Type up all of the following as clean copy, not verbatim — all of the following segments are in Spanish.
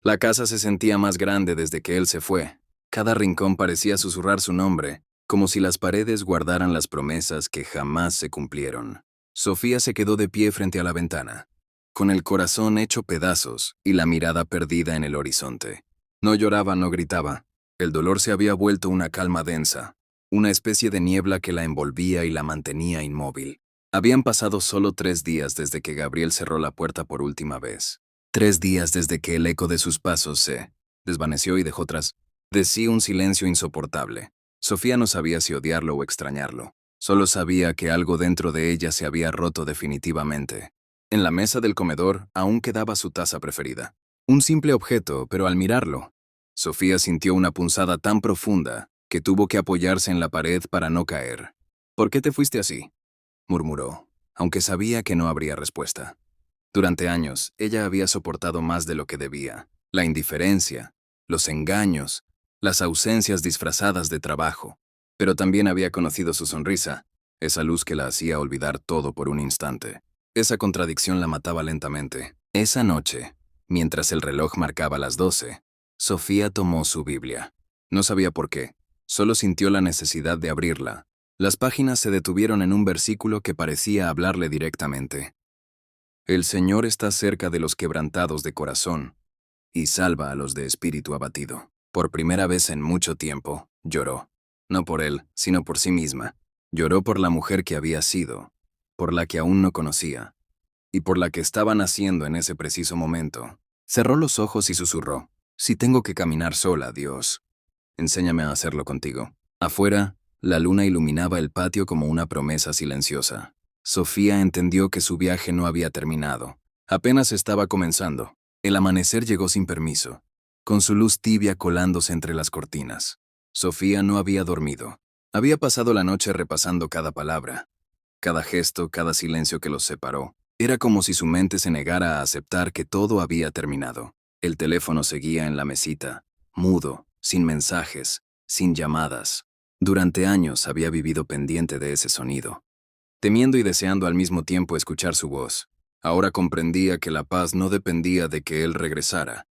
La casa se sentía más grande desde que él se fue. Cada rincón parecía susurrar su nombre, como si las paredes guardaran las promesas que jamás se cumplieron. Sofía se quedó de pie frente a la ventana, con el corazón hecho pedazos y la mirada perdida en el horizonte. No lloraba, no gritaba. El dolor se había vuelto una calma densa, una especie de niebla que la envolvía y la mantenía inmóvil. Habían pasado solo 3 días desde que Gabriel cerró la puerta por última vez. 3 días desde que el eco de sus pasos se desvaneció y dejó tras de sí un silencio insoportable. Sofía no sabía si odiarlo o extrañarlo. Solo sabía que algo dentro de ella se había roto definitivamente. En la mesa del comedor aún quedaba su taza preferida. Un simple objeto, pero al mirarlo, Sofía sintió una punzada tan profunda que tuvo que apoyarse en la pared para no caer. ¿Por qué te fuiste así?, murmuró, aunque sabía que no habría respuesta. Durante años, ella había soportado más de lo que debía. La indiferencia, los engaños, las ausencias disfrazadas de trabajo. Pero también había conocido su sonrisa, esa luz que la hacía olvidar todo por un instante. Esa contradicción la mataba lentamente. Esa noche, mientras el reloj marcaba las 12, Sofía tomó su Biblia. No sabía por qué, solo sintió la necesidad de abrirla. Las páginas se detuvieron en un versículo que parecía hablarle directamente. El Señor está cerca de los quebrantados de corazón y salva a los de espíritu abatido. Por primera vez en mucho tiempo, lloró. No por él, sino por sí misma. Lloró por la mujer que había sido, por la que aún no conocía, y por la que estaba naciendo en ese preciso momento. Cerró los ojos y susurró: «Si tengo que caminar sola, Dios, enséñame a hacerlo contigo». Afuera, la luna iluminaba el patio como una promesa silenciosa. Sofía entendió que su viaje no había terminado. Apenas estaba comenzando. El amanecer llegó sin permiso, con su luz tibia colándose entre las cortinas. Sofía no había dormido. Había pasado la noche repasando cada palabra, cada gesto, cada silencio que los separó. Era como si su mente se negara a aceptar que todo había terminado. El teléfono seguía en la mesita, mudo, sin mensajes, sin llamadas. Durante años había vivido pendiente de ese sonido, temiendo y deseando al mismo tiempo escuchar su voz. Ahora comprendía que la paz no dependía de que él regresara,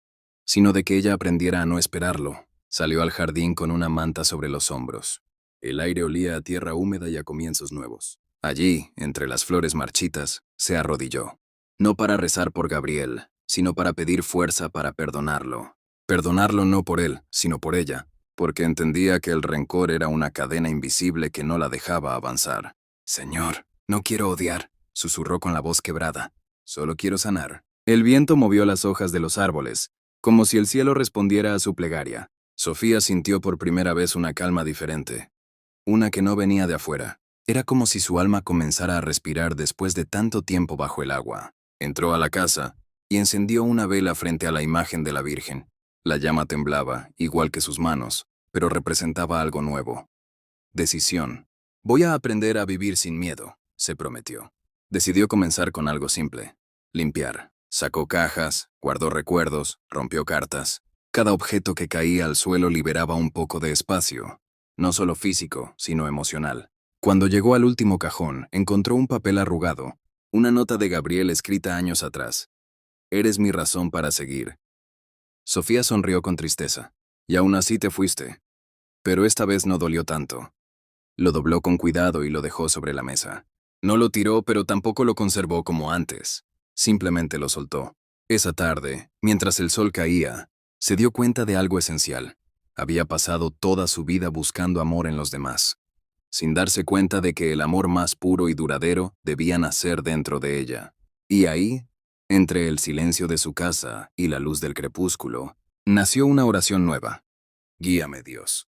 sino de que ella aprendiera a no esperarlo. Salió al jardín con una manta sobre los hombros. El aire olía a tierra húmeda y a comienzos nuevos. Allí, entre las flores marchitas, se arrodilló. No para rezar por Gabriel, sino para pedir fuerza para perdonarlo. Perdonarlo no por él, sino por ella, porque entendía que el rencor era una cadena invisible que no la dejaba avanzar. «Señor, no quiero odiar», susurró con la voz quebrada. «Solo quiero sanar». El viento movió las hojas de los árboles, como si el cielo respondiera a su plegaria. Sofía sintió por primera vez una calma diferente, una que no venía de afuera. Era como si su alma comenzara a respirar después de tanto tiempo bajo el agua. Entró a la casa y encendió una vela frente a la imagen de la Virgen. La llama temblaba, igual que sus manos, pero representaba algo nuevo. Decisión. «Voy a aprender a vivir sin miedo», se prometió. Decidió comenzar con algo simple: limpiar. Sacó cajas, guardó recuerdos, rompió cartas. Cada objeto que caía al suelo liberaba un poco de espacio, no solo físico, sino emocional. Cuando llegó al último cajón, encontró un papel arrugado, una nota de Gabriel escrita años atrás. «Eres mi razón para seguir». Sofía sonrió con tristeza. «Y aún así te fuiste». Pero esta vez no dolió tanto. Lo dobló con cuidado y lo dejó sobre la mesa. No lo tiró, pero tampoco lo conservó como antes. Simplemente lo soltó. Esa tarde, mientras el sol caía, se dio cuenta de algo esencial. Había pasado toda su vida buscando amor en los demás, sin darse cuenta de que el amor más puro y duradero debía nacer dentro de ella. Y ahí, entre el silencio de su casa y la luz del crepúsculo, nació una oración nueva. «Guíame, Dios.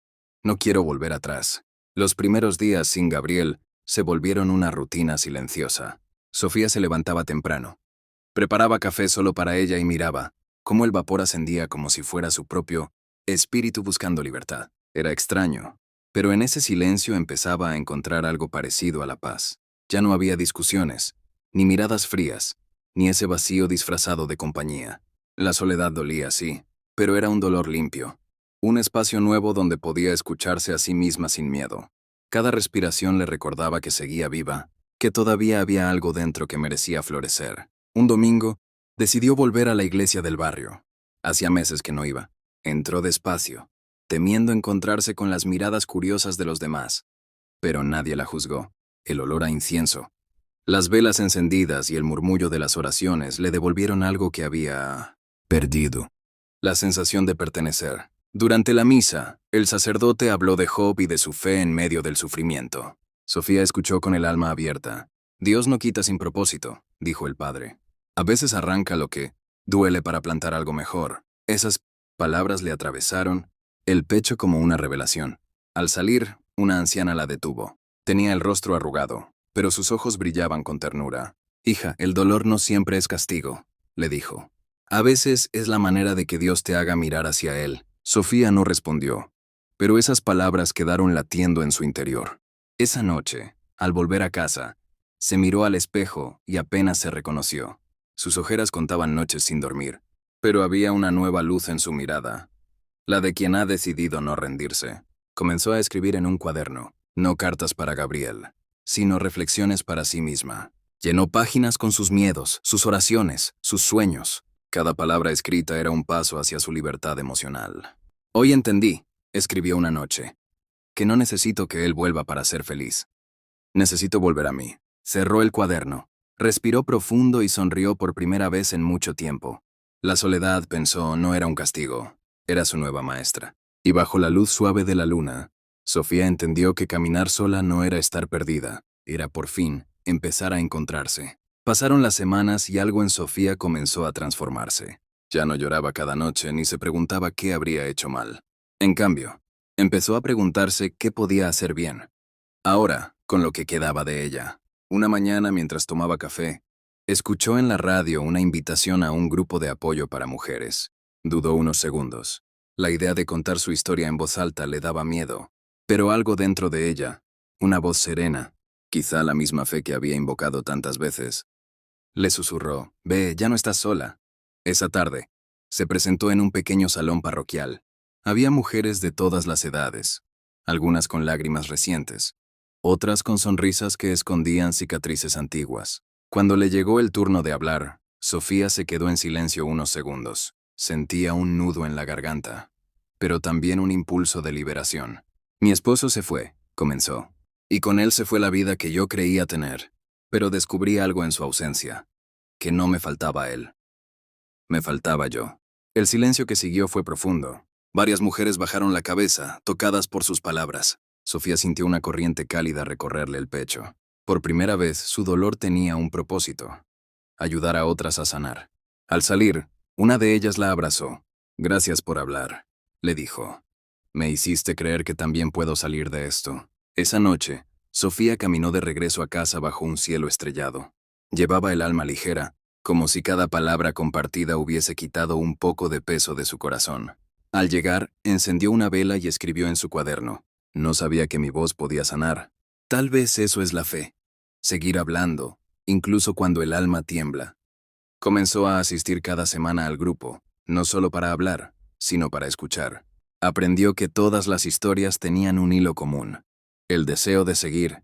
No quiero volver atrás». Los primeros días sin Gabriel se volvieron una rutina silenciosa. Sofía se levantaba temprano. Preparaba café solo para ella y miraba cómo el vapor ascendía como si fuera su propio espíritu buscando libertad. Era extraño, pero en ese silencio empezaba a encontrar algo parecido a la paz. Ya no había discusiones, ni miradas frías, ni ese vacío disfrazado de compañía. La soledad dolía, sí, pero era un dolor limpio. Un espacio nuevo donde podía escucharse a sí misma sin miedo. Cada respiración le recordaba que seguía viva, que todavía había algo dentro que merecía florecer. Un domingo, decidió volver a la iglesia del barrio. Hacía meses que no iba. Entró despacio, temiendo encontrarse con las miradas curiosas de los demás. Pero nadie la juzgó. El olor a incienso, las velas encendidas y el murmullo de las oraciones le devolvieron algo que había perdido. La sensación de pertenecer. Durante la misa, el sacerdote habló de Job y de su fe en medio del sufrimiento. Sofía escuchó con el alma abierta. Dios no quita sin propósito, dijo el padre. A veces arranca lo que duele para plantar algo mejor. Esas palabras le atravesaron el pecho como una revelación. Al salir, una anciana la detuvo. Tenía el rostro arrugado, pero sus ojos brillaban con ternura. Hija, el dolor no siempre es castigo, le dijo. A veces es la manera de que Dios te haga mirar hacia Él. Sofía no respondió, pero esas palabras quedaron latiendo en su interior. Esa noche, al volver a casa, se miró al espejo y apenas se reconoció. Sus ojeras contaban noches sin dormir, pero había una nueva luz en su mirada, la de quien ha decidido no rendirse. Comenzó a escribir en un cuaderno, no cartas para Gabriel, sino reflexiones para sí misma. Llenó páginas con sus miedos, sus oraciones, sus sueños. Cada palabra escrita era un paso hacia su libertad emocional. Hoy entendí, escribió una noche, que no necesito que él vuelva para ser feliz. Necesito volver a mí. Cerró el cuaderno, respiró profundo y sonrió por primera vez en mucho tiempo. La soledad, pensó, no era un castigo, era su nueva maestra. Y bajo la luz suave de la luna, Sofía entendió que caminar sola no era estar perdida, era por fin empezar a encontrarse. Pasaron las semanas y algo en Sofía comenzó a transformarse. Ya no lloraba cada noche ni se preguntaba qué habría hecho mal. En cambio, empezó a preguntarse qué podía hacer bien. Ahora, con lo que quedaba de ella. Una mañana, mientras tomaba café, escuchó en la radio una invitación a un grupo de apoyo para mujeres. Dudó unos segundos. La idea de contar su historia en voz alta le daba miedo, pero algo dentro de ella, una voz serena, quizá la misma fe que había invocado tantas veces, le susurró, «Ve, ya no estás sola». Esa tarde, se presentó en un pequeño salón parroquial. Había mujeres de todas las edades, algunas con lágrimas recientes, otras con sonrisas que escondían cicatrices antiguas. Cuando le llegó el turno de hablar, Sofía se quedó en silencio unos segundos. Sentía un nudo en la garganta, pero también un impulso de liberación. «Mi esposo se fue», comenzó, «y con él se fue la vida que yo creía tener, pero descubrí algo en su ausencia, que no me faltaba a él. Me faltaba yo». El silencio que siguió fue profundo. Varias mujeres bajaron la cabeza, tocadas por sus palabras. Sofía sintió una corriente cálida recorrerle el pecho. Por primera vez, su dolor tenía un propósito: ayudar a otras a sanar. Al salir, una de ellas la abrazó. «Gracias por hablar», le dijo. «Me hiciste creer que también puedo salir de esto». Esa noche, Sofía caminó de regreso a casa bajo un cielo estrellado. Llevaba el alma ligera, como si cada palabra compartida hubiese quitado un poco de peso de su corazón. Al llegar, encendió una vela y escribió en su cuaderno: «No sabía que mi voz podía sanar». Tal vez eso es la fe. Seguir hablando, incluso cuando el alma tiembla. Comenzó a asistir cada semana al grupo, no solo para hablar, sino para escuchar. Aprendió que todas las historias tenían un hilo común: el deseo de seguir,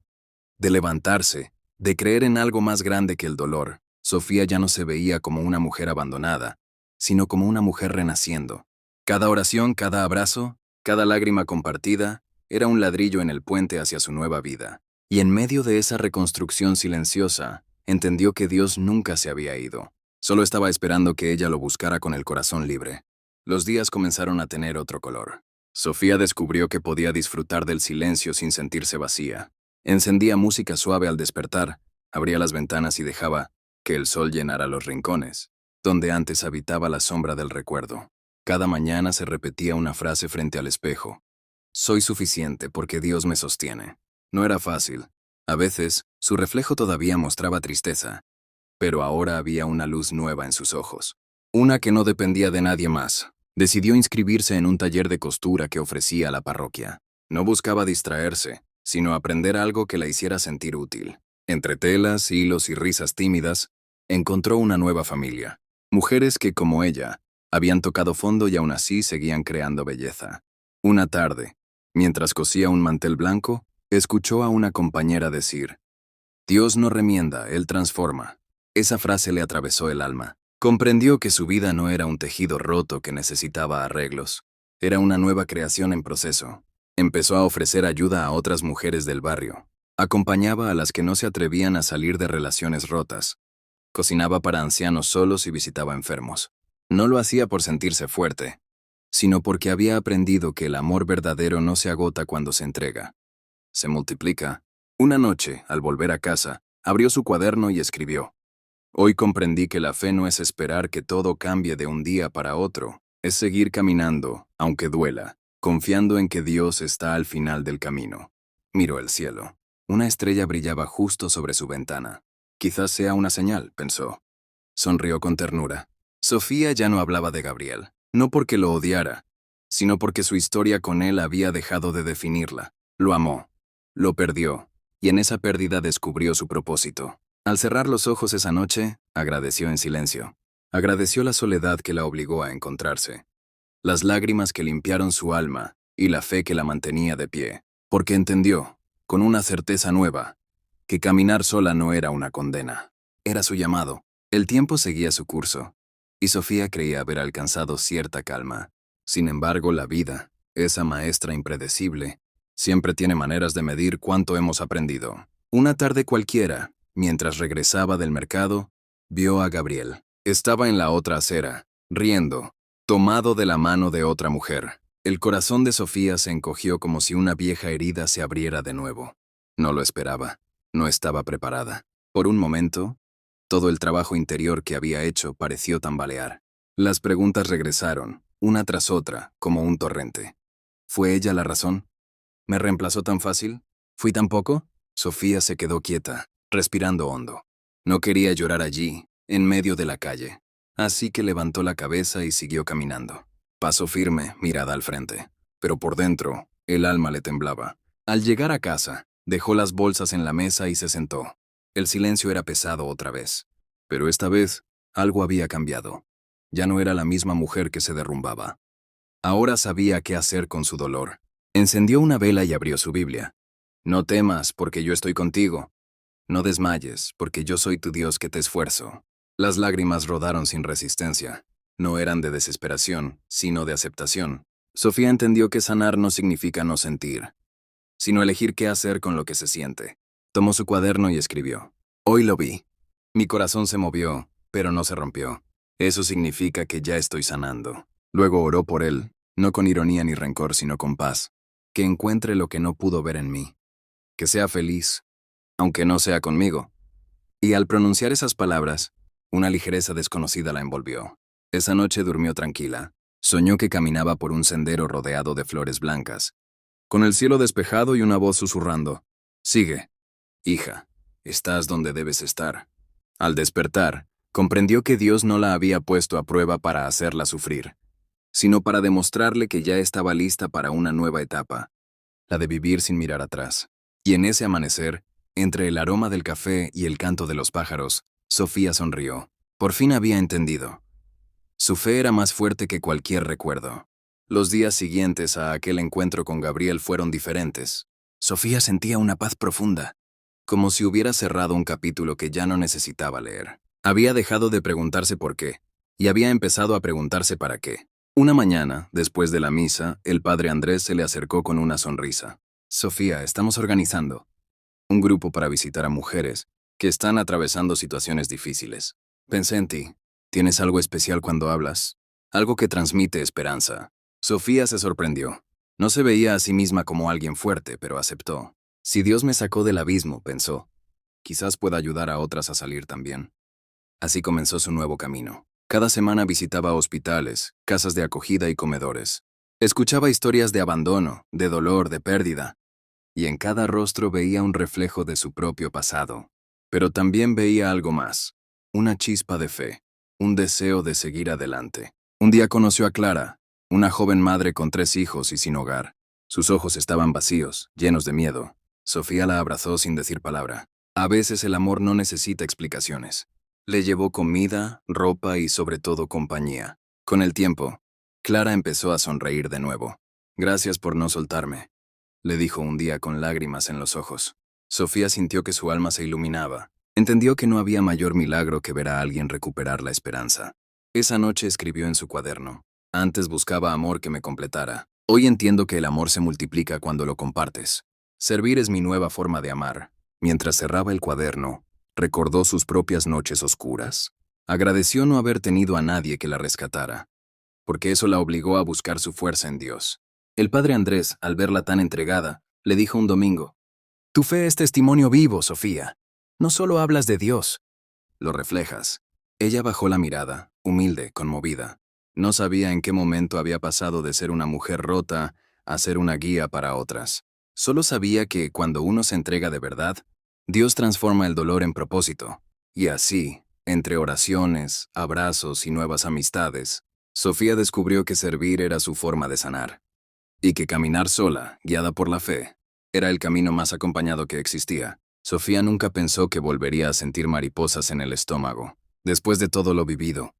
de levantarse, de creer en algo más grande que el dolor. Sofía ya no se veía como una mujer abandonada, sino como una mujer renaciendo. Cada oración, cada abrazo, cada lágrima compartida, era un ladrillo en el puente hacia su nueva vida. Y en medio de esa reconstrucción silenciosa, entendió que Dios nunca se había ido. Solo estaba esperando que ella lo buscara con el corazón libre. Los días comenzaron a tener otro color. Sofía descubrió que podía disfrutar del silencio sin sentirse vacía. Encendía música suave al despertar, abría las ventanas y dejaba que el sol llenara los rincones, donde antes habitaba la sombra del recuerdo. Cada mañana se repetía una frase frente al espejo: «Soy suficiente porque Dios me sostiene». No era fácil. A veces, su reflejo todavía mostraba tristeza, pero ahora había una luz nueva en sus ojos. Una que no dependía de nadie más. Decidió inscribirse en un taller de costura que ofrecía la parroquia. No buscaba distraerse, sino aprender algo que la hiciera sentir útil. Entre telas, hilos y risas tímidas, encontró una nueva familia. Mujeres que, como ella, habían tocado fondo y aún así seguían creando belleza. Una tarde, mientras cosía un mantel blanco, escuchó a una compañera decir: «Dios no remienda, Él transforma». Esa frase le atravesó el alma. Comprendió que su vida no era un tejido roto que necesitaba arreglos. Era una nueva creación en proceso. Empezó a ofrecer ayuda a otras mujeres del barrio. Acompañaba a las que no se atrevían a salir de relaciones rotas. Cocinaba para ancianos solos y visitaba enfermos. No lo hacía por sentirse fuerte, sino porque había aprendido que el amor verdadero no se agota cuando se entrega. Se multiplica. Una noche, al volver a casa, abrió su cuaderno y escribió: Hoy comprendí que la fe no es esperar que todo cambie de un día para otro, es seguir caminando, aunque duela, confiando en que Dios está al final del camino. Miró el cielo. Una estrella brillaba justo sobre su ventana. Quizás sea una señal, pensó. Sonrió con ternura. Sofía ya no hablaba de Gabriel, no porque lo odiara, sino porque su historia con él había dejado de definirla. Lo amó, lo perdió, y en esa pérdida descubrió su propósito. Al cerrar los ojos esa noche, agradeció en silencio. Agradeció la soledad que la obligó a encontrarse, las lágrimas que limpiaron su alma y la fe que la mantenía de pie, porque entendió, con una certeza nueva, que caminar sola no era una condena, era su llamado. El tiempo seguía su curso, y Sofía creía haber alcanzado cierta calma. Sin embargo, la vida, esa maestra impredecible, siempre tiene maneras de medir cuánto hemos aprendido. Una tarde cualquiera, mientras regresaba del mercado, vio a Gabriel. Estaba en la otra acera, riendo, tomado de la mano de otra mujer. El corazón de Sofía se encogió como si una vieja herida se abriera de nuevo. No lo esperaba, no estaba preparada. Por un momento, todo el trabajo interior que había hecho pareció tambalear. Las preguntas regresaron, una tras otra, como un torrente. ¿Fue ella la razón? ¿Me reemplazó tan fácil? ¿Fui tan poco? Sofía se quedó quieta, respirando hondo. No quería llorar allí, en medio de la calle. Así que levantó la cabeza y siguió caminando. Paso firme, mirada al frente. Pero por dentro, el alma le temblaba. Al llegar a casa, dejó las bolsas en la mesa y se sentó. El silencio era pesado otra vez. Pero esta vez, algo había cambiado. Ya no era la misma mujer que se derrumbaba. Ahora sabía qué hacer con su dolor. Encendió una vela y abrió su Biblia. No temas, porque yo estoy contigo. No desmayes, porque yo soy tu Dios que te esfuerzo. Las lágrimas rodaron sin resistencia. No eran de desesperación, sino de aceptación. Sofía entendió que sanar no significa no sentir, sino elegir qué hacer con lo que se siente. Tomó su cuaderno y escribió: Hoy lo vi. Mi corazón se movió, pero no se rompió. Eso significa que ya estoy sanando. Luego oró por él, no con ironía ni rencor, sino con paz. Que encuentre lo que no pudo ver en mí. Que sea feliz, aunque no sea conmigo. Y al pronunciar esas palabras, una ligereza desconocida la envolvió. Esa noche durmió tranquila. Soñó que caminaba por un sendero rodeado de flores blancas, con el cielo despejado y una voz susurrando: Sigue, hija, estás donde debes estar. Al despertar, comprendió que Dios no la había puesto a prueba para hacerla sufrir, sino para demostrarle que ya estaba lista para una nueva etapa, la de vivir sin mirar atrás. Y en ese amanecer, entre el aroma del café y el canto de los pájaros, Sofía sonrió. Por fin había entendido. Su fe era más fuerte que cualquier recuerdo. Los días siguientes a aquel encuentro con Gabriel fueron diferentes. Sofía sentía una paz profunda, como si hubiera cerrado un capítulo que ya no necesitaba leer. Había dejado de preguntarse por qué, y había empezado a preguntarse para qué. Una mañana, después de la misa, el padre Andrés se le acercó con una sonrisa. Sofía, estamos organizando un grupo para visitar a mujeres que están atravesando situaciones difíciles. Pensé en ti. ¿Tienes algo especial cuando hablas? Algo que transmite esperanza. Sofía se sorprendió. No se veía a sí misma como alguien fuerte, pero aceptó. Si Dios me sacó del abismo, pensó, quizás pueda ayudar a otras a salir también. Así comenzó su nuevo camino. Cada semana visitaba hospitales, casas de acogida y comedores. Escuchaba historias de abandono, de dolor, de pérdida, y en cada rostro veía un reflejo de su propio pasado. Pero también veía algo más, una chispa de fe, un deseo de seguir adelante. Un día conoció a Clara, una joven madre con 3 hijos y sin hogar. Sus ojos estaban vacíos, llenos de miedo. Sofía la abrazó sin decir palabra. A veces el amor no necesita explicaciones. Le llevó comida, ropa y sobre todo compañía. Con el tiempo, Clara empezó a sonreír de nuevo. Gracias por no soltarme, le dijo un día con lágrimas en los ojos. Sofía sintió que su alma se iluminaba. Entendió que no había mayor milagro que ver a alguien recuperar la esperanza. Esa noche escribió en su cuaderno: antes buscaba amor que me completara. Hoy entiendo que el amor se multiplica cuando lo compartes. Servir es mi nueva forma de amar. Mientras cerraba el cuaderno, recordó sus propias noches oscuras. Agradeció no haber tenido a nadie que la rescatara, porque eso la obligó a buscar su fuerza en Dios. El padre Andrés, al verla tan entregada, le dijo un domingo: tu fe es testimonio vivo, Sofía. No solo hablas de Dios, lo reflejas. Ella bajó la mirada, humilde, conmovida. No sabía en qué momento había pasado de ser una mujer rota a ser una guía para otras. Solo sabía que cuando uno se entrega de verdad, Dios transforma el dolor en propósito. Y así, entre oraciones, abrazos y nuevas amistades, Sofía descubrió que servir era su forma de sanar. Y que caminar sola, guiada por la fe, era el camino más acompañado que existía. Sofía nunca pensó que volvería a sentir mariposas en el estómago. Después de todo lo vivido,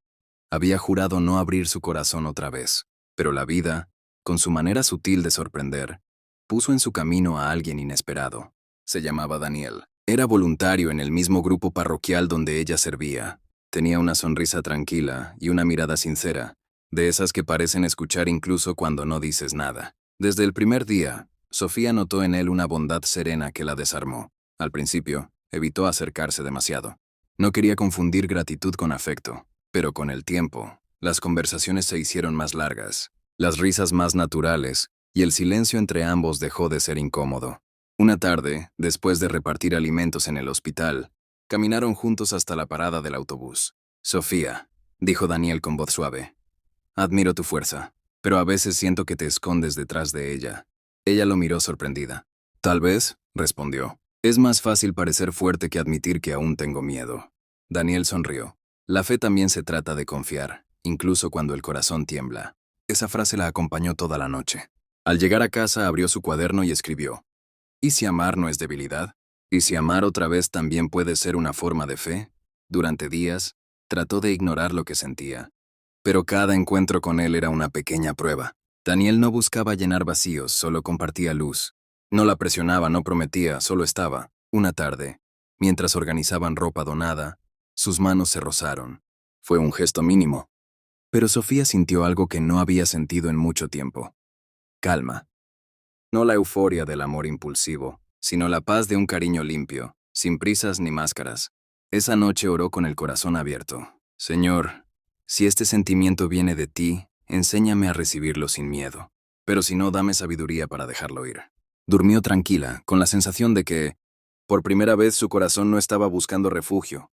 había jurado no abrir su corazón otra vez. Pero la vida, con su manera sutil de sorprender, puso en su camino a alguien inesperado. Se llamaba Daniel. Era voluntario en el mismo grupo parroquial donde ella servía. Tenía una sonrisa tranquila y una mirada sincera, de esas que parecen escuchar incluso cuando no dices nada. Desde el primer día, Sofía notó en él una bondad serena que la desarmó. Al principio, evitó acercarse demasiado. No quería confundir gratitud con afecto, pero con el tiempo, las conversaciones se hicieron más largas, las risas más naturales, y el silencio entre ambos dejó de ser incómodo. Una tarde, después de repartir alimentos en el hospital, caminaron juntos hasta la parada del autobús. Sofía, dijo Daniel con voz suave, admiro tu fuerza, pero a veces siento que te escondes detrás de ella. Ella lo miró sorprendida. Tal vez, respondió. Es más fácil parecer fuerte que admitir que aún tengo miedo. Daniel sonrió. La fe también se trata de confiar, incluso cuando el corazón tiembla. Esa frase la acompañó toda la noche. Al llegar a casa abrió su cuaderno y escribió: ¿y si amar no es debilidad? ¿Y si amar otra vez también puede ser una forma de fe? Durante días, trató de ignorar lo que sentía. Pero cada encuentro con él era una pequeña prueba. Daniel no buscaba llenar vacíos, solo compartía luz. No la presionaba, no prometía, solo estaba. Una tarde, mientras organizaban ropa donada, sus manos se rozaron. Fue un gesto mínimo. Pero Sofía sintió algo que no había sentido en mucho tiempo. Calma. No la euforia del amor impulsivo, sino la paz de un cariño limpio, sin prisas ni máscaras. Esa noche oró con el corazón abierto. Señor, si este sentimiento viene de ti, enséñame a recibirlo sin miedo. Pero si no, dame sabiduría para dejarlo ir. Durmió tranquila, con la sensación de que, por primera vez, su corazón no estaba buscando refugio,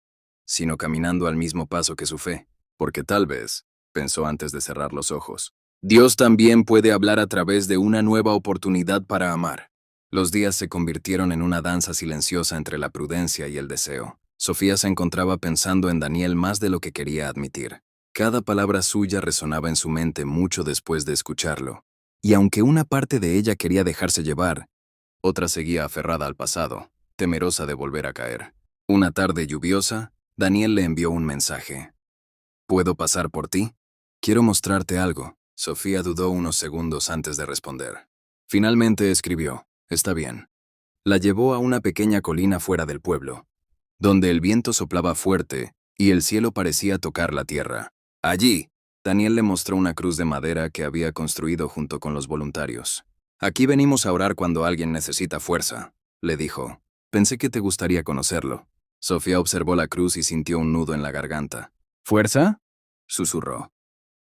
sino caminando al mismo paso que su fe. Porque tal vez, pensó antes de cerrar los ojos, Dios también puede hablar a través de una nueva oportunidad para amar. Los días se convirtieron en una danza silenciosa entre la prudencia y el deseo. Sofía se encontraba pensando en Daniel más de lo que quería admitir. Cada palabra suya resonaba en su mente mucho después de escucharlo. Y aunque una parte de ella quería dejarse llevar, otra seguía aferrada al pasado, temerosa de volver a caer. Una tarde lluviosa, Daniel le envió un mensaje. ¿Puedo pasar por ti? Quiero mostrarte algo. Sofía dudó unos segundos antes de responder. Finalmente escribió: está bien. La llevó a una pequeña colina fuera del pueblo, donde el viento soplaba fuerte y el cielo parecía tocar la tierra. Allí, Daniel le mostró una cruz de madera que había construido junto con los voluntarios. Aquí venimos a orar cuando alguien necesita fuerza, le dijo. Pensé que te gustaría conocerlo. Sofía observó la cruz y sintió un nudo en la garganta. ¿Fuerza? Susurró.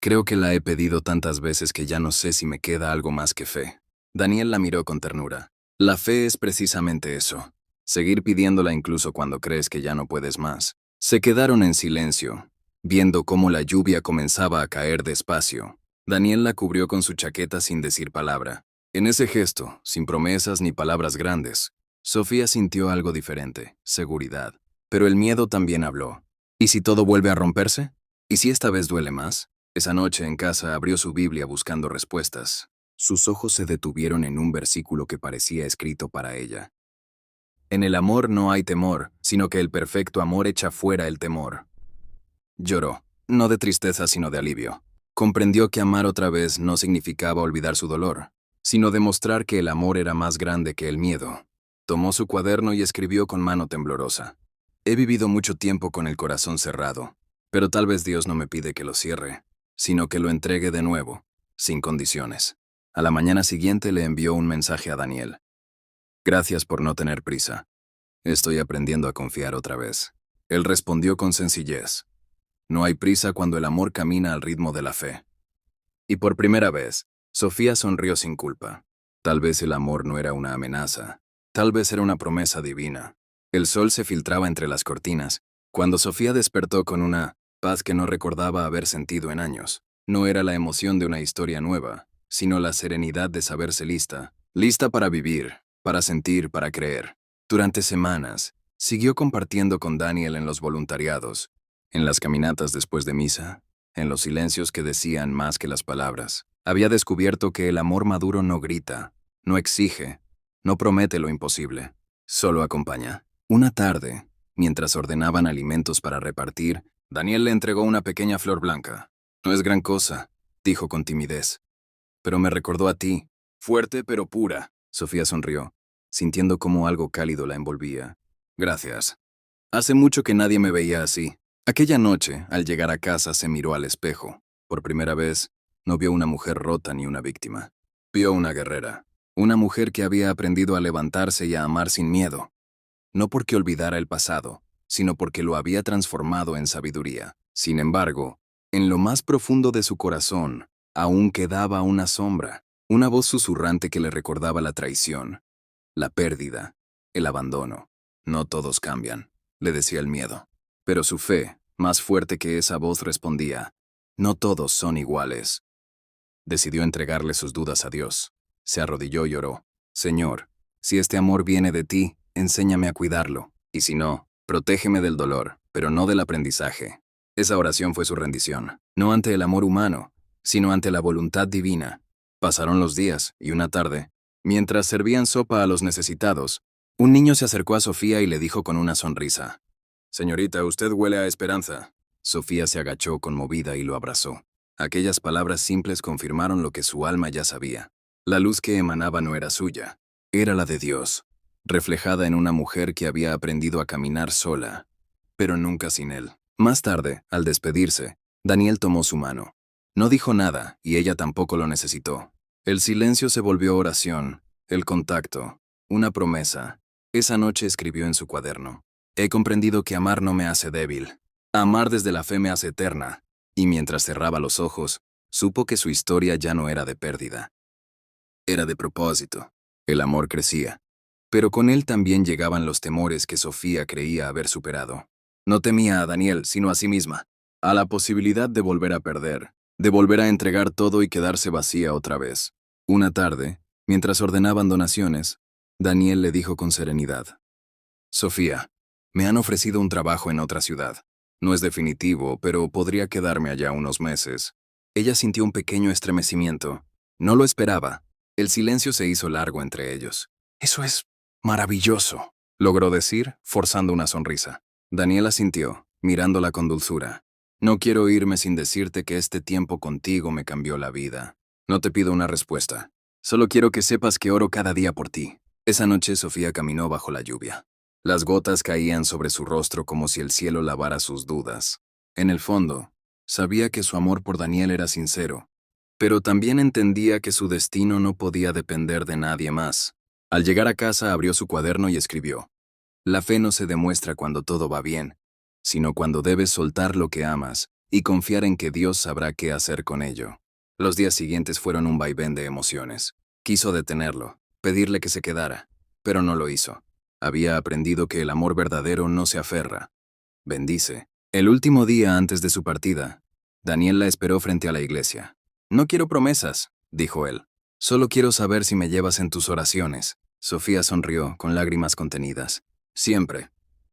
Creo que la he pedido tantas veces que ya no sé si me queda algo más que fe. Daniel la miró con ternura. La fe es precisamente eso. Seguir pidiéndola incluso cuando crees que ya no puedes más. Se quedaron en silencio, viendo cómo la lluvia comenzaba a caer despacio. Daniel la cubrió con su chaqueta sin decir palabra. En ese gesto, sin promesas ni palabras grandes, Sofía sintió algo diferente, seguridad. Pero el miedo también habló. ¿Y si todo vuelve a romperse? ¿Y si esta vez duele más? Esa noche en casa abrió su Biblia buscando respuestas. Sus ojos se detuvieron en un versículo que parecía escrito para ella. En el amor no hay temor, sino que el perfecto amor echa fuera el temor. Lloró, no de tristeza sino de alivio. Comprendió que amar otra vez no significaba olvidar su dolor, sino demostrar que el amor era más grande que el miedo. Tomó su cuaderno y escribió con mano temblorosa: He vivido mucho tiempo con el corazón cerrado, pero tal vez Dios no me pide que lo cierre, sino que lo entregue de nuevo, sin condiciones. A la mañana siguiente le envió un mensaje a Daniel. Gracias por no tener prisa. Estoy aprendiendo a confiar otra vez. Él respondió con sencillez. No hay prisa cuando el amor camina al ritmo de la fe. Y por primera vez, Sofía sonrió sin culpa. Tal vez el amor no era una amenaza. Tal vez era una promesa divina. El sol se filtraba entre las cortinas, cuando Sofía despertó con una paz que no recordaba haber sentido en años. No era la emoción de una historia nueva, sino la serenidad de saberse lista. Lista para vivir, para sentir, para creer. Durante semanas, siguió compartiendo con Daniel en los voluntariados, en las caminatas después de misa, en los silencios que decían más que las palabras. Había descubierto que el amor maduro no grita, no exige, no promete lo imposible, solo acompaña. Una tarde, mientras ordenaban alimentos para repartir, Daniel le entregó una pequeña flor blanca. No es gran cosa, dijo con timidez, pero me recordó a ti, fuerte pero pura. Sofía sonrió, sintiendo cómo algo cálido la envolvía. Gracias. Hace mucho que nadie me veía así. Aquella noche, al llegar a casa, se miró al espejo. Por primera vez, no vio una mujer rota ni una víctima. Vio una guerrera. Una mujer que había aprendido a levantarse y a amar sin miedo. No porque olvidara el pasado, sino porque lo había transformado en sabiduría. Sin embargo, en lo más profundo de su corazón, aún quedaba una sombra, una voz susurrante que le recordaba la traición, la pérdida, el abandono. No todos cambian, le decía el miedo. Pero su fe, más fuerte que esa voz, respondía, no todos son iguales. Decidió entregarle sus dudas a Dios. Se arrodilló y oró. Señor, si este amor viene de ti, enséñame a cuidarlo. Y si no, protégeme del dolor, pero no del aprendizaje. Esa oración fue su rendición, no ante el amor humano, sino ante la voluntad divina. Pasaron los días, y una tarde, mientras servían sopa a los necesitados, un niño se acercó a Sofía y le dijo con una sonrisa, «Señorita, usted huele a esperanza». Sofía se agachó conmovida y lo abrazó. Aquellas palabras simples confirmaron lo que su alma ya sabía. La luz que emanaba no era suya, era la de Dios, reflejada en una mujer que había aprendido a caminar sola, pero nunca sin él. Más tarde, al despedirse, Daniel tomó su mano. No dijo nada, y ella tampoco lo necesitó. El silencio se volvió oración, el contacto, una promesa. Esa noche escribió en su cuaderno. He comprendido que amar no me hace débil. Amar desde la fe me hace eterna. Y mientras cerraba los ojos, supo que su historia ya no era de pérdida. Era de propósito. El amor crecía. Pero con él también llegaban los temores que Sofía creía haber superado. No temía a Daniel, sino a sí misma. A la posibilidad de volver a perder, de volver a entregar todo y quedarse vacía otra vez. Una tarde, mientras ordenaban donaciones, Daniel le dijo con serenidad, «Sofía, me han ofrecido un trabajo en otra ciudad. No es definitivo, pero podría quedarme allá unos meses». Ella sintió un pequeño estremecimiento. No lo esperaba. El silencio se hizo largo entre ellos. «Eso es maravilloso», logró decir, forzando una sonrisa. Daniel asintió, mirándola con dulzura. «No quiero irme sin decirte que este tiempo contigo me cambió la vida. No te pido una respuesta. Solo quiero que sepas que oro cada día por ti». Esa noche Sofía caminó bajo la lluvia. Las gotas caían sobre su rostro como si el cielo lavara sus dudas. En el fondo, sabía que su amor por Daniel era sincero, pero también entendía que su destino no podía depender de nadie más. Al llegar a casa abrió su cuaderno y escribió, «La fe no se demuestra cuando todo va bien, sino cuando debes soltar lo que amas y confiar en que Dios sabrá qué hacer con ello». Los días siguientes fueron un vaivén de emociones. Quiso detenerlo, pedirle que se quedara, pero no lo hizo. Había aprendido que el amor verdadero no se aferra, bendice. El último día antes de su partida, Daniel la esperó frente a la iglesia. «No quiero promesas», dijo él. «Solo quiero saber si me llevas en tus oraciones». Sofía sonrió, con lágrimas contenidas. «Siempre.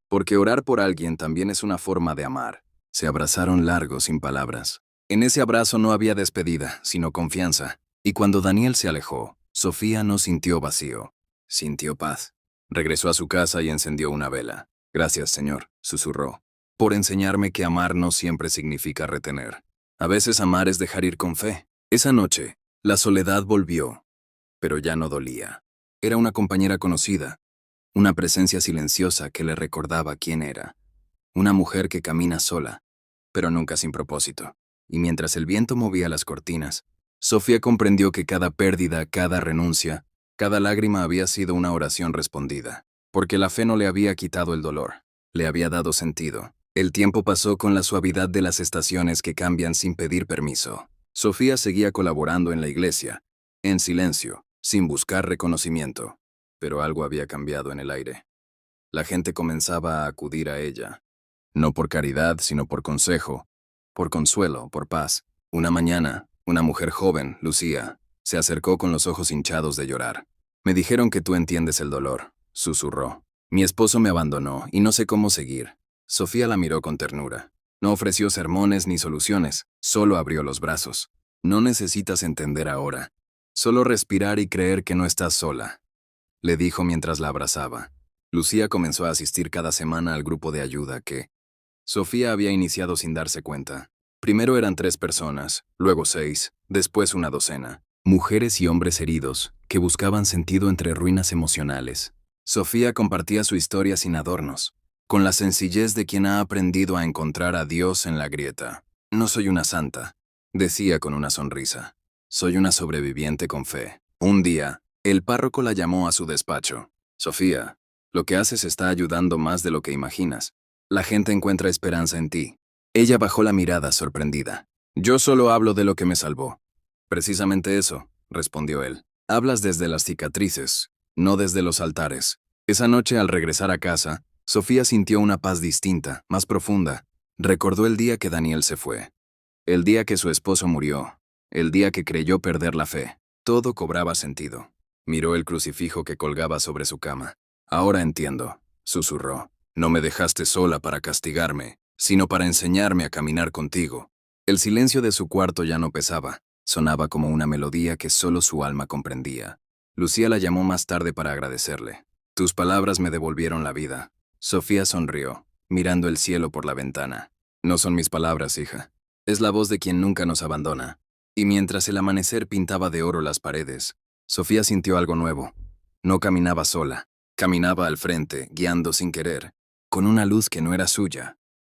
Porque orar por alguien también es una forma de amar». Se abrazaron largos, sin palabras. En ese abrazo no había despedida, sino confianza. Y cuando Daniel se alejó, Sofía no sintió vacío. Sintió paz. Regresó a su casa y encendió una vela. «Gracias, Señor», susurró, «por enseñarme que amar no siempre significa retener. A veces amar es dejar ir con fe». Esa noche, la soledad volvió, pero ya no dolía. Era una compañera conocida, una presencia silenciosa que le recordaba quién era. Una mujer que camina sola, pero nunca sin propósito. Y mientras el viento movía las cortinas, Sofía comprendió que cada pérdida, cada renuncia, cada lágrima había sido una oración respondida, porque la fe no le había quitado el dolor, le había dado sentido. El tiempo pasó con la suavidad de las estaciones que cambian sin pedir permiso. Sofía seguía colaborando en la iglesia, en silencio, sin buscar reconocimiento, pero algo había cambiado en el aire. La gente comenzaba a acudir a ella, no por caridad, sino por consejo, por consuelo, por paz. Una mañana, una mujer joven, Lucía, se acercó con los ojos hinchados de llorar. Me dijeron que tú entiendes el dolor, susurró. Mi esposo me abandonó y no sé cómo seguir. Sofía la miró con ternura. No ofreció sermones ni soluciones, solo abrió los brazos. No necesitas entender ahora. Solo respirar y creer que no estás sola, le dijo mientras la abrazaba. Lucía comenzó a asistir cada semana al grupo de ayuda que Sofía había iniciado sin darse cuenta. Primero eran 3 personas, luego 6, después una docena. Mujeres y hombres heridos, que buscaban sentido entre ruinas emocionales. Sofía compartía su historia sin adornos, con la sencillez de quien ha aprendido a encontrar a Dios en la grieta. No soy una santa, decía con una sonrisa. Soy una sobreviviente con fe. Un día, el párroco la llamó a su despacho. Sofía, lo que haces está ayudando más de lo que imaginas. La gente encuentra esperanza en ti. Ella bajó la mirada sorprendida. Yo solo hablo de lo que me salvó. Precisamente eso, respondió él. Hablas desde las cicatrices, no desde los altares. Esa noche al regresar a casa, Sofía sintió una paz distinta, más profunda. Recordó el día que Daniel se fue. El día que su esposo murió. El día que creyó perder la fe. Todo cobraba sentido. Miró el crucifijo que colgaba sobre su cama. Ahora entiendo, susurró. No me dejaste sola para castigarme, sino para enseñarme a caminar contigo. El silencio de su cuarto ya no pesaba, sonaba como una melodía que solo su alma comprendía. Lucía la llamó más tarde para agradecerle. Tus palabras me devolvieron la vida. Sofía sonrió, mirando el cielo por la ventana. No son mis palabras, hija. Es la voz de quien nunca nos abandona. Y mientras el amanecer pintaba de oro las paredes, Sofía sintió algo nuevo. No caminaba sola, caminaba al frente, guiando sin querer, con una luz que no era suya,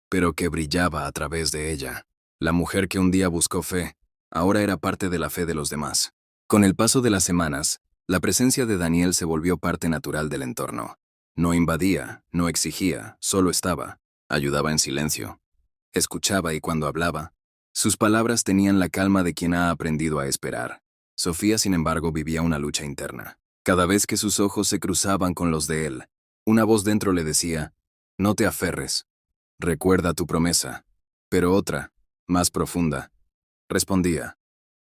pero que brillaba a través de ella. La mujer que un día buscó fe, ahora era parte de la fe de los demás. Con el paso de las semanas, la presencia de Daniel se volvió parte natural del entorno. No invadía, no exigía, solo estaba. Ayudaba en silencio. Escuchaba y cuando hablaba, sus palabras tenían la calma de quien ha aprendido a esperar. Sofía, sin embargo, vivía una lucha interna. Cada vez que sus ojos se cruzaban con los de él, una voz dentro le decía, no te aferres. Recuerda tu promesa. Pero otra, más profunda, respondía,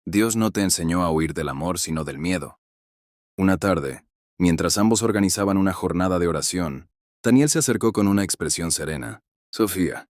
Dios no te enseñó a huir del amor sino del miedo. Una tarde, mientras ambos organizaban una jornada de oración, Daniel se acercó con una expresión serena. Sofía,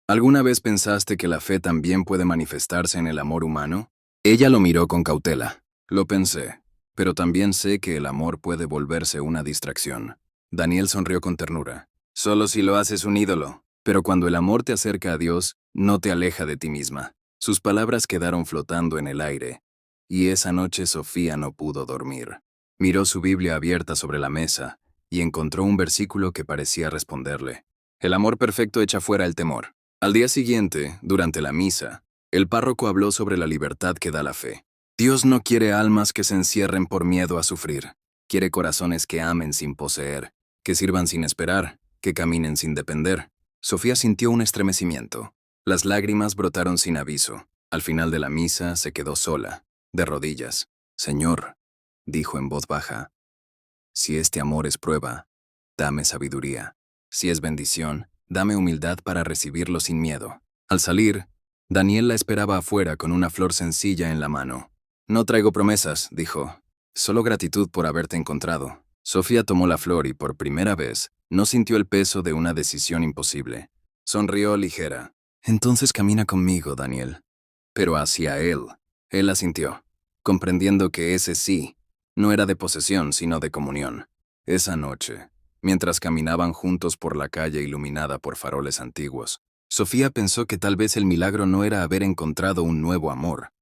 ¿alguna vez pensaste que la fe también puede manifestarse en el amor humano? Ella lo miró con cautela. Lo pensé, pero también sé que el amor puede volverse una distracción. Daniel sonrió con ternura. Solo si lo haces un ídolo, pero cuando el amor te acerca a Dios, no te aleja de ti misma. Sus palabras quedaron flotando en el aire, y esa noche Sofía no pudo dormir. Miró su Biblia abierta sobre la mesa y encontró un versículo que parecía responderle. El amor perfecto echa fuera el temor. Al día siguiente, durante la misa, el párroco habló sobre la libertad que da la fe. Dios no quiere almas que se encierren por miedo a sufrir. Quiere corazones que amen sin poseer, que sirvan sin esperar, que caminen sin depender. Sofía sintió un estremecimiento. Las lágrimas brotaron sin aviso. Al final de la misa se quedó sola, de rodillas. Señor, dijo en voz baja, si este amor es prueba, dame sabiduría. Si es bendición, dame humildad para recibirlo sin miedo. Al salir, Daniel la esperaba afuera con una flor sencilla en la mano. No traigo promesas, dijo. Solo gratitud por haberte encontrado. Sofía tomó la flor y por primera vez no sintió el peso de una decisión imposible. Sonrió ligera. Entonces camina conmigo, Daniel. Pero hacia él. Él asintió, comprendiendo que ese sí no era de posesión, sino de comunión. Esa noche, mientras caminaban juntos por la calle iluminada por faroles antiguos, Sofía pensó que tal vez el milagro no era haber encontrado un nuevo amor,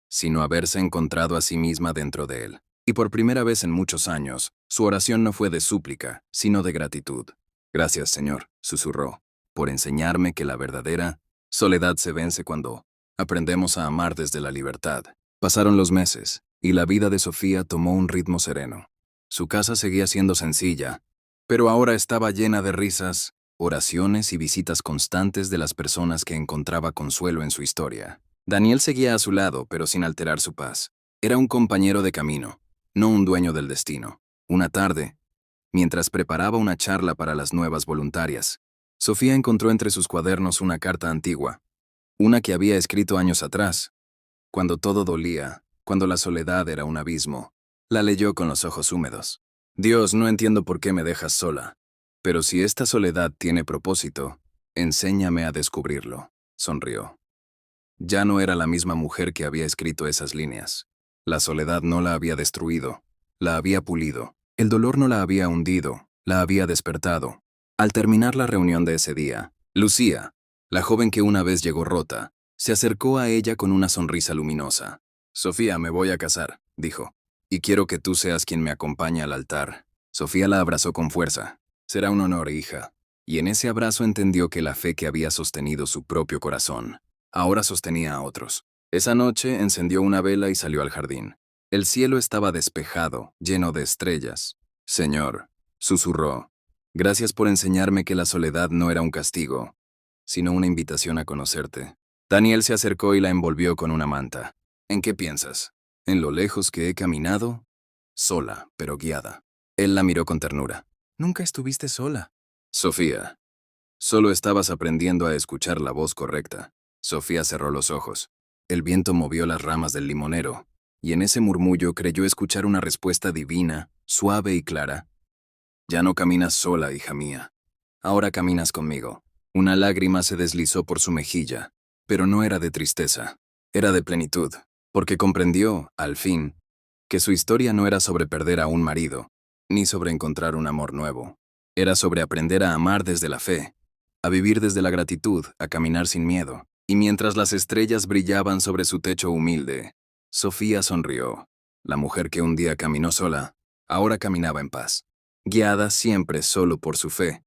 sino haberse encontrado a sí misma dentro de él. Y por primera vez en muchos años, su oración no fue de súplica, sino de gratitud. Gracias, Señor, susurró. por enseñarme que la verdadera soledad se vence cuando aprendemos a amar desde la libertad. Pasaron los meses, y la vida de Sofía tomó un ritmo sereno. Su casa seguía siendo sencilla, pero ahora estaba llena de risas, oraciones y visitas constantes de las personas que encontraba consuelo en su historia. Daniel seguía a su lado, pero sin alterar su paz. Era un compañero de camino, no un dueño del destino. Una tarde, mientras preparaba una charla para las nuevas voluntarias, Sofía encontró entre sus cuadernos una carta antigua, una que había escrito años atrás, cuando todo dolía, cuando la soledad era un abismo. La leyó con los ojos húmedos. Dios, no entiendo por qué me dejas sola, pero si esta soledad tiene propósito, enséñame a descubrirlo. Sonrió. Ya no era la misma mujer que había escrito esas líneas. La soledad no la había destruido, la había pulido. El dolor no la había hundido, la había despertado. Al terminar la reunión de ese día, Lucía, la joven que una vez llegó rota, se acercó a ella con una sonrisa luminosa. Sofía, me voy a casar, dijo, y quiero que tú seas quien me acompañe al altar. Sofía la abrazó con fuerza. Será un honor, hija. Y en ese abrazo entendió que la fe que había sostenido su propio corazón, ahora sostenía a otros. Esa noche encendió una vela y salió al jardín. El cielo estaba despejado, lleno de estrellas. Señor, susurró, gracias por enseñarme que la soledad no era un castigo, sino una invitación a conocerte. Daniel se acercó y la envolvió con una manta. ¿En qué piensas? ¿En lo lejos que he caminado? Sola, pero guiada. Él la miró con ternura. Nunca estuviste sola. Sofía, solo estabas aprendiendo a escuchar la voz correcta. Sofía cerró los ojos. El viento movió las ramas del limonero, y en ese murmullo creyó escuchar una respuesta divina, suave y clara. Ya no caminas sola, hija mía. Ahora caminas conmigo. Una lágrima se deslizó por su mejilla, pero no era de tristeza, era de plenitud, porque comprendió, al fin, que su historia no era sobre perder a un marido, ni sobre encontrar un amor nuevo. Era sobre aprender a amar desde la fe, a vivir desde la gratitud, a caminar sin miedo. Y mientras las estrellas brillaban sobre su techo humilde, Sofía sonrió. La mujer que un día caminó sola, ahora caminaba en paz, guiada siempre solo por su fe,